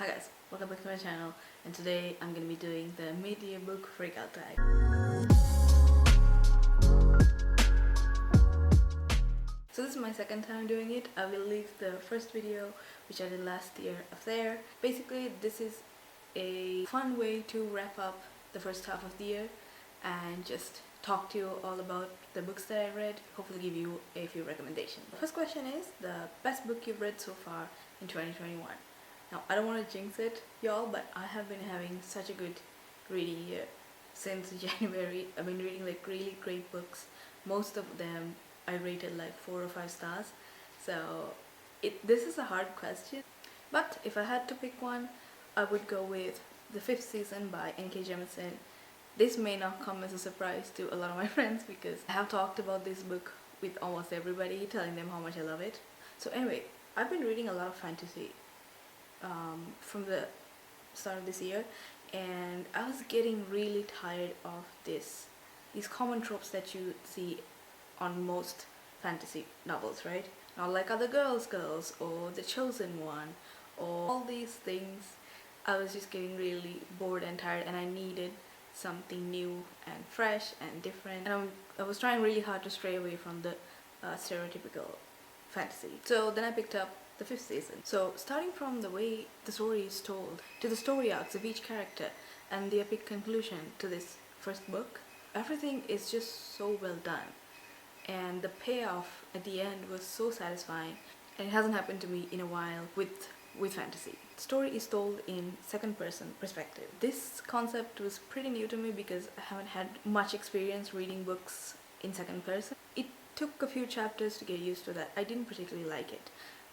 Hi guys, welcome back to my channel, and today I'm going to be doing the mid-year book freakout tag. So this is my second time doing it. I will leave the first video which I did last year up there. Basically this is a fun way to wrap up the first half of the year and just talk to you all about the books that I read, hopefully give you a few recommendations. The first question is the best book you've read so far in 2021. Now, I don't want to jinx it, y'all, but I have been having such a good reading year. Since January, I've been reading like really great books. Most of them I rated like 4 or 5 stars. So, this is a hard question. But if I had to pick one, I would go with The Fifth Season by N.K. Jemisin. This may not come as a surprise to a lot of my friends because I have talked about this book with almost everybody, telling them how much I love it. So anyway, I've been reading a lot of fantasy from the start of this year, and I was getting really tired of these common tropes that you see on most fantasy novels, right? Not like Other Girls or The Chosen One or all these things. I was just getting really bored and tired, and I needed something new and fresh and different, and I was trying really hard to stray away from the stereotypical fantasy. So then I picked up The Fifth Season. So starting from the way the story is told to the story arcs of each character and the epic conclusion to this first book, everything is just so well done, and the payoff at the end was so satisfying, and it hasn't happened to me in a while with fantasy. The story is told in second person perspective. This concept was pretty new to me because I haven't had much experience reading books in second person. It took a few chapters to get used to that. I didn't particularly like it,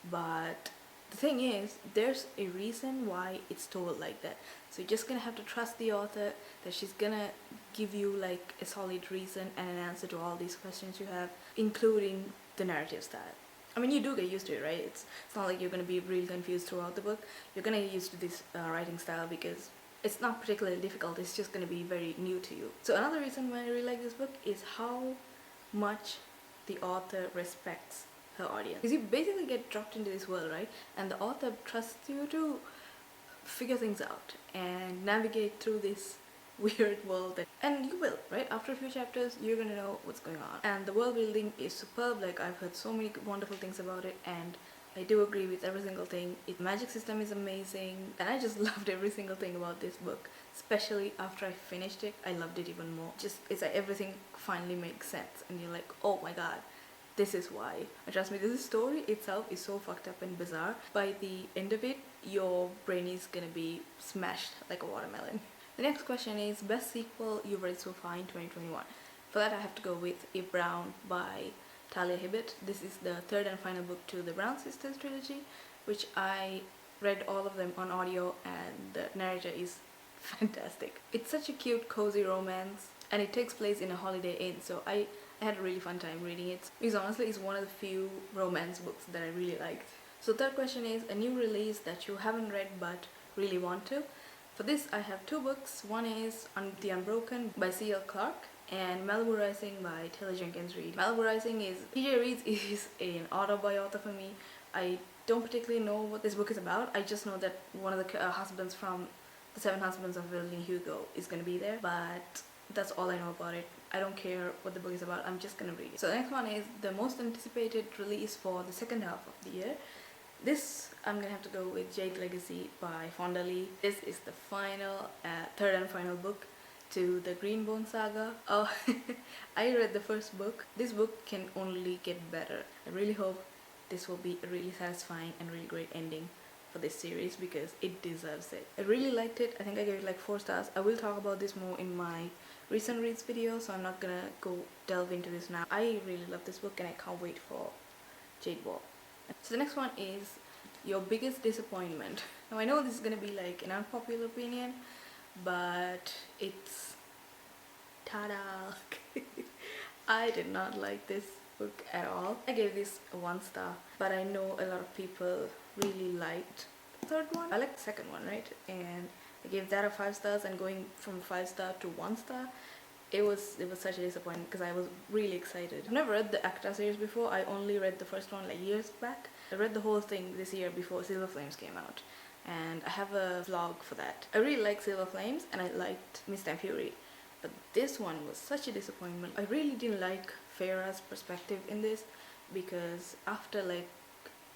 but the thing is, there's a reason why it's told like that. So you're just gonna have to trust the author that she's gonna give you like a solid reason and an answer to all these questions you have, including the narrative style. I mean, you do get used to it, right? It's not like you're gonna be really confused throughout the book. You're gonna get used to this writing style because it's not particularly difficult. It's just gonna be very new to you. So another reason why I really like this book is how much the author respects her audience. Because you basically get dropped into this world, right? And the author trusts you to figure things out and navigate through this weird world, and you will, right? After a few chapters you're gonna know what's going on, and the world building is superb. Like, I've heard so many wonderful things about it, and I do agree with every single thing. Its magic system is amazing, and I just loved every single thing about this book. Especially after I finished it, I loved it even more. Just, it's like everything finally makes sense and you're like, oh my god, this is why. And trust me, this story itself is so fucked up and bizarre. By the end of it, your brain is gonna be smashed like a watermelon. The next question is best sequel you've read so far in 2021. For that I have to go with A Brown by Talia Hibbert. This is the third and final book to the Brown Sisters trilogy, which I read all of them on audio, and the narrator is fantastic. It's such a cute, cozy romance, and it takes place in a Holiday Inn, so I had a really fun time reading it. Because honestly, it's one of the few romance books that I really liked. So third question is a new release that you haven't read but really want to. For this I have 2 books. One is The Unbroken by C.L. Clark and Malibu Rising by Taylor Jenkins Reid. Malibu Rising is TJ Reid's is an auto-author for me. I don't particularly know what this book is about. I just know that one of the husbands from The Seven Husbands of Evelyn Hugo is going to be there, but that's all I know about it. I don't care what the book is about, I'm just gonna read it. So the next one is the most anticipated release for the second half of the year. This, I'm gonna have to go with Jade Legacy by Fonda Lee. This is the final, third and final book to the Greenbone saga. Oh, I read the first book. This book can only get better. I really hope this will be a really satisfying and really great ending for this series because it deserves it. I really liked it. I think I gave it like 4 stars. I will talk about this more in my recent reads video, so I'm not gonna go delve into this now. I really love this book and I can't wait for Jade Ball. So the next one is your biggest disappointment. Now I know this is gonna be like an unpopular opinion, but it's ta-da! I did not like this book at all. I gave this a 1 star, but I know a lot of people really liked the third one. I liked the second one, right? And I gave that a 5 stars, and going from 5 star to 1 star, it was such a disappointment because I was really excited. I've never read the ACTA series before. I only read the first one like years back. I read the whole thing this year before Silver Flames came out, and I have a vlog for that. I really like Silver Flames and I liked Mist and Fury, but this one was such a disappointment. I really didn't like Farah's perspective in this, because after like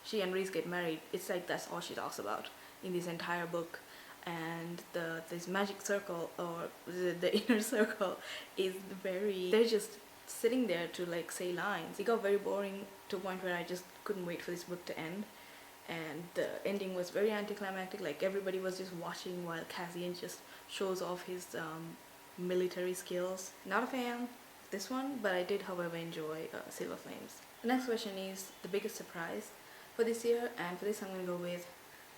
she and Reese get married, it's like that's all she talks about in this entire book. And this magic circle, or the inner circle, is very, they're just sitting there to like say lines. It got very boring to a point where I just couldn't wait for this book to end. And the ending was very anticlimactic, like everybody was just watching while Cassian just shows off his military skills. Not a fan of this one, but I did however enjoy Silver Flames. The next question is the biggest surprise for this year, and for this I'm going to go with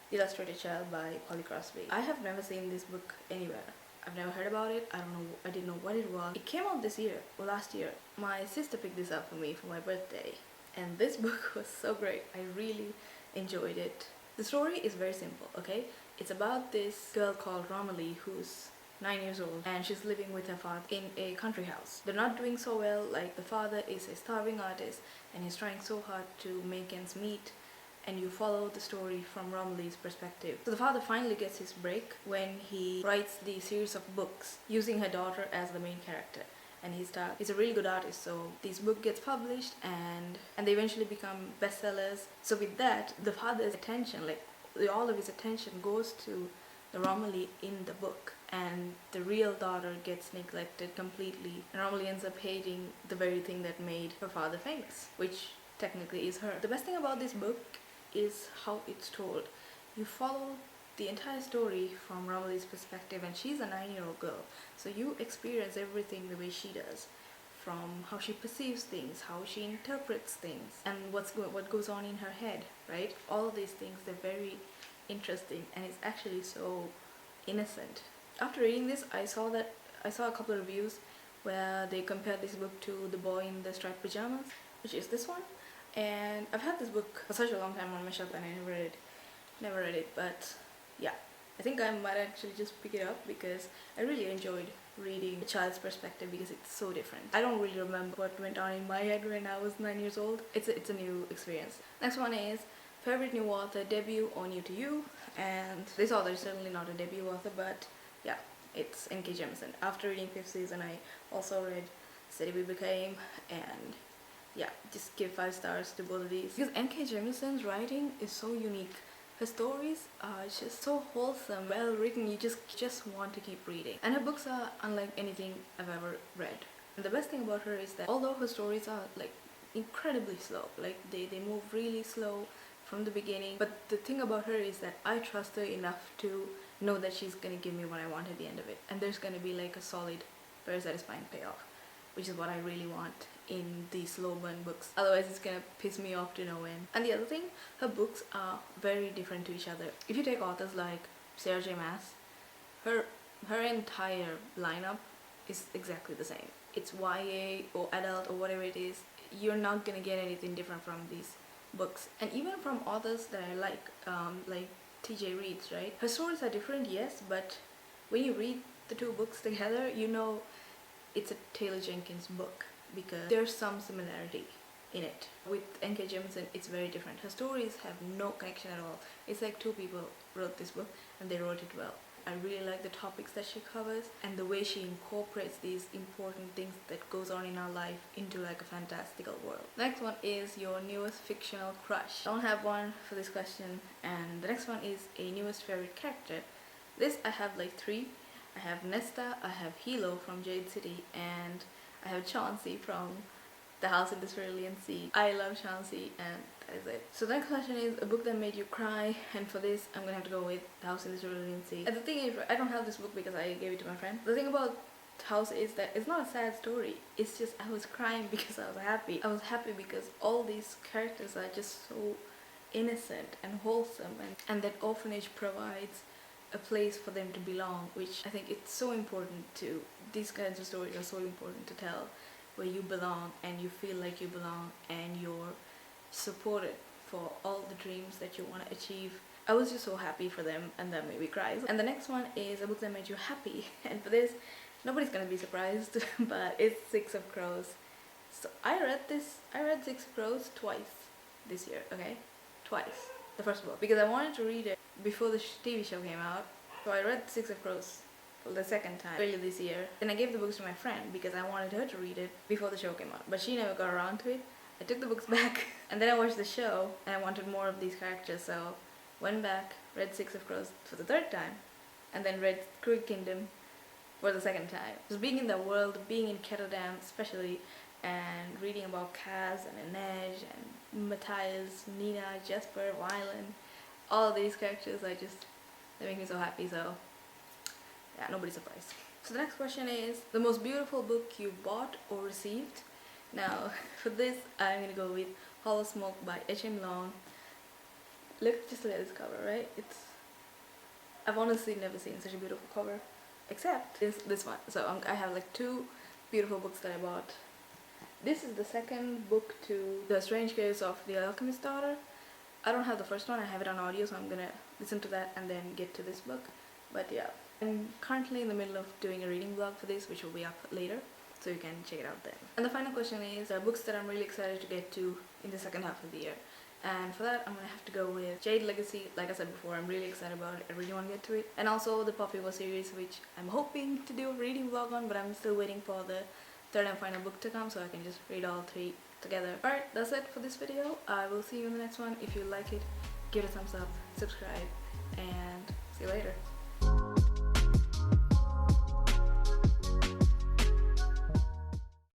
The Illustrated Child by Polly Crosby. I have never seen this book anywhere. I've never heard about it. I didn't know what it was. It came out this year, or last year. My sister picked this up for me for my birthday, and this book was so great. I really enjoyed it. The story is very simple, okay? It's about this girl called Romilly who's 9 years old, and she's living with her father in a country house. They're not doing so well. Like, the father is a starving artist and he's trying so hard to make ends meet, and you follow the story from Romilly's perspective. So the father finally gets his break when he writes the series of books using her daughter as the main character. And he's a really good artist, so this book gets published and they eventually become bestsellers. So with that, the father's attention, like all of his attention, goes to the Romilly in the book, and the real daughter gets neglected completely, and Romilly ends up hating the very thing that made her father famous, which technically is her. The best thing about this book is how it's told. You follow the entire story from Romilly's perspective, and she's a 9-year-old girl, so you experience everything the way she does, from how she perceives things, how she interprets things, and what goes on in her head, right? All of these things, they're very interesting, and it's actually so innocent. After reading this, I saw a couple of reviews where they compared this book to The Boy in the Striped Pajamas, which is this one. And I've had this book for such a long time on my shelf and I never read it, but yeah, I think I might actually just pick it up because I really enjoyed reading a child's perspective because it's so different. I don't really remember what went on in my head when I was 9 years old. It's a new experience. Next one is favorite new author, debut or new to you, and this author is certainly not a debut author, but yeah, it's N.K. Jemisin. After reading 5th Season, I also read City We Became, and yeah, just give 5 stars to both of these because N.K. Jemisin's writing is so unique. Her stories are just so wholesome, well written, you just want to keep reading. And her books are unlike anything I've ever read. And the best thing about her is that although her stories are like incredibly slow, like they move really slow from the beginning, but the thing about her is that I trust her enough to know that she's gonna give me what I want at the end of it. And there's gonna be like a solid, very satisfying payoff, which is what I really want in these slow burn books. Otherwise it's gonna piss me off to no end. And the other thing, her books are very different to each other. If you take authors like Sarah J Maas, her entire lineup is exactly the same. It's YA or adult or whatever it is. You're not gonna get anything different from these books. And even from authors that I like TJ Reeds, right? Her stories are different, yes, but when you read the two books together, you know it's a Taylor Jenkins book because there's some similarity in it. With N.K. Jemisin, it's very different. Her stories have no connection at all. It's like two people wrote this book and they wrote it well. I really like the topics that she covers and the way she incorporates these important things that goes on in our life into like a fantastical world. Next one is your newest fictional crush. I don't have one for this question, and the next one is a newest favorite character. This I have like 3. I have Nesta, I have Hilo from Jade City, and I have Chauncey from The House in the Cerulean Sea. I love Chauncey, and that is it. So the next question is a book that made you cry, and for this I'm gonna have to go with The House in the Cerulean Sea. And the thing is, I don't have this book because I gave it to my friend. The thing about House is that it's not a sad story. It's just I was crying because I was happy. I was happy because all these characters are just so innocent and wholesome, and that orphanage provides a place for them to belong, which I think it's so important to. These kinds of stories are so important to tell, where you belong and you feel like you belong and you're supported for all the dreams that you want to achieve. I was just so happy for them, and that made me cry. And the next one is a book that made you happy, and for this nobody's gonna be surprised but it's 6 of Crows. So I read 6 of Crows twice this year, okay? Twice. The first book, because I wanted to read it before the TV show came out. So I read Six of Crows for the second time earlier this year. Then I gave the books to my friend because I wanted her to read it before the show came out, but she never got around to it. I took the books back and then I watched the show and I wanted more of these characters, so went back, read Six of Crows for the third time, and then read Crooked Kingdom for the second time. Just being in that world, being in Kettledam especially, and reading about Kaz and Inej and Matthias, Nina, Jesper, Wylan, all of these characters, they make me so happy, so yeah, nobody's surprised. So the next question is the most beautiful book you bought or received. Now for this I'm gonna go with Hollow Smoke by H.M. Long. Just look at this cover, right? I've honestly never seen such a beautiful cover, except this one. So I have like two beautiful books that I bought. This is the second book to The Strange Case of the Alchemist's Daughter. I don't have the first one, I have it on audio, so I'm gonna listen to that and then get to this book. But yeah, I'm currently in the middle of doing a reading vlog for this, which will be up later, so you can check it out then. And the final question is books that I'm really excited to get to in the second half of the year. And for that, I'm gonna have to go with Jade Legacy. Like I said before, I'm really excited about it. I really want to get to it. And also the Poppy War series, which I'm hoping to do a reading vlog on, but I'm still waiting for the third and final book to come so I can just read all three together. Alright, that's it for this video. I will see you in the next one. If you like it, give it a thumbs up, subscribe, and see you later.